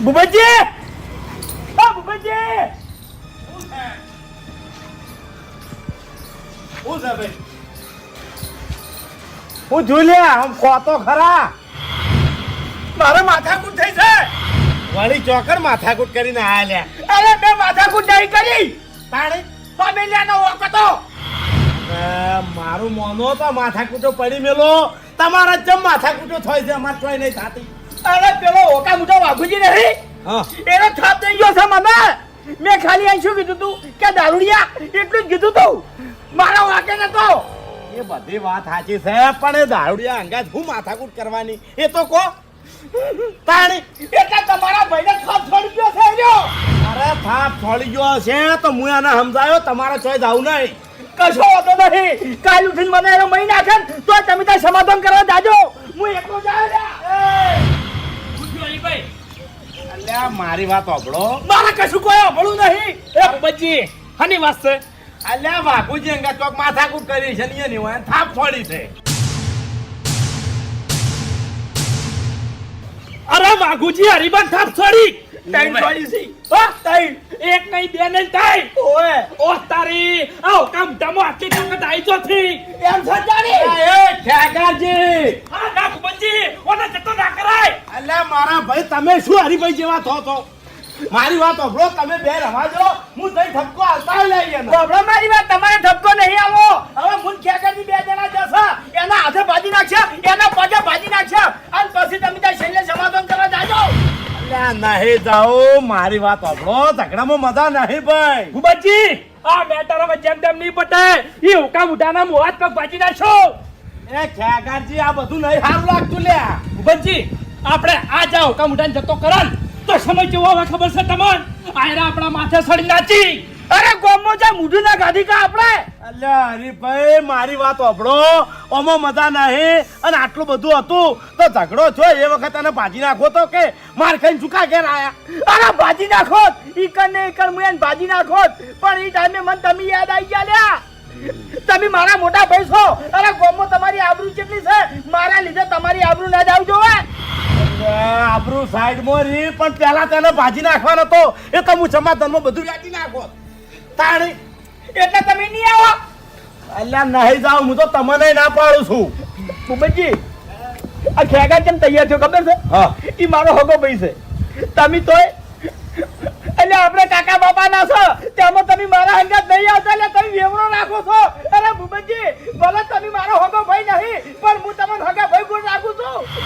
ભૂપતજી, ઓ ભૂપતજી, શું છે ભાઈ? હું જોઈ લે આમ ખોતો ખરા. મારે માથાકૂટ થઈ છે. વળી ચોકર માથાકૂટ કરીને આયા લ્યા. અરે મેં માથાકૂટ નહીં કરી. તાણે ફેમિલિયાનો વખતો મારું મોનો તો માથાકૂટો પડી મેલો. તમારા જેમ માથાકૂટો થાય છે, અમારે કોઈ નહીં થતી. અરે પેલો ઓકા મોટો વાઘુજી નહીં, હા, એનો થાપ થઈ ગયો છે મને. મેં ખાલી અહીં શું કીધું તું કે દારૂડિયા એટલું જ કીધું તું, મારો વાકે નતો. એ બધી વાત સાચી છે, પણ એ દારૂડિયા અંગાજ હું માથાકૂટ કરવાની એ તો કહો. તાણી એટલે તમારા ભાઈને થાપ છોડી ગયો છે એનો. અરે થાપ છોડી ગયો છે તો હું એને સમજાયો, તમારે ચોય જાવું નહીં. કશો વાંધો નહીં, કાલ ઉઠીને મને એનો મહી નાખે ને તો તમે ત્યાં સમાધાન કરવા જાજો. હું એકલો જાય ભાઈ. અલ્યા મારી વાત સાંભળો. મારે કશું કોઈ અભળું નહીં. એ બચ્ચી હની વાત છે. અલ્યા વાઘુજી અંગા ચોક માથાકૂટ કરી છે ને એની હોય થાપ છોડી છે. અરે વાઘુજી હરીબન થાપ છોડી. ત્રણ છોડી છે. હા ત્રણ. એક નહીં બે નહીં ત્રણ. ઓએ ઓ તારી આવ કામ ટમો આખી તાકાત આવી જો થી. એમ સમજાણી. એ ઠાકરજી, હા ના બચ્ચી ઓને જતો ના કરાય. અલ્યા મારા ભાઈ તમે શું હરીભાઈ જેવા થો? મારી વાત સાંભળો, તમે બે રવાજો, હું જઈ ઠપકો હાલતા લઈએ ને. બાબડા મારી વાત, તમારે ઠપકો નહીં આવો. હવે મુન ખેગાજી બે જણા જશે, એના હાથે ભાજી નાખશે, એના પગે ભાજી નાખશે, અને પછી તમે ત્યાં છેલ્લે સમાધાન કરવા જાજો. અલ્યા નહીં જાઓ, મારી વાત સાંભળો, ઝઘડામાં મજા નહીં ભાઈ. ભૂપતજી આ મેટર હવે જેમ તેમ નહીં પટે. એ હુકા મુઢાના મોહાત પગ ભાજી નાખશો. એ ઠાકરજી આ બધું નહીં સારું લાગતું લ્યા. ભૂપતજી આપણે આ જા હુકા મુઢાને જતો કરન તો સમય કેવો હવે ખબર છે તમને? આયરા આપણા માથે સડી નાચી. અરે ગોમો છે મુઢું ના ગાધી કા આપણે. અલ્યા હરીભાઈ મારી વાત સાંભળો, ઓમાં મજા નહીં. અને આટલું બધું હતું તો ઝઘડો છો એ વખત એને ભાજી નાખો તો કે માર ખાઈને ચૂકા ઘેર આયા. અરે ભાજી નાખો ઈકર ને ઈકર મુયન ભાજી નાખો. પણ ઈ ટાઈમે મને તમે યાદ આવી ગયા લ્યા. તમે મારા મોટા ભાઈ છો. અરે ગોમો તમારી આબરૂ કેટલી છે, મારા લીધે તમારી આબરૂ ના જાવ જોવે. આબરૂ સાઈડમાં રી, પણ પેલા તેને ભાજી નાખવાનો તો એ તો હું સમાધાનમાં બધું વ્યાજી નાખો. તાણી એટલે તમે નહીં આવો. અલ્યા નહીં જાવ, હું તો તમને ના પાડું છું. ભૂપતજી આ ખેગા કેમ તૈયાર થયો ખબર છે? હા, ઈ મારો હગો ભાઈ છે. તમે તોય એટલે આપણે કાકા બાપા ના છો તેમાં તમે મારા અંગત નહીં આવતા, એટલે તમે વેવરો રાખો છો. અરે ભૂપતજી ભલે તમે મારો હગો ભાઈ નહીં, પણ હું તમને હગા ભાઈ ગુણ રાખું છું.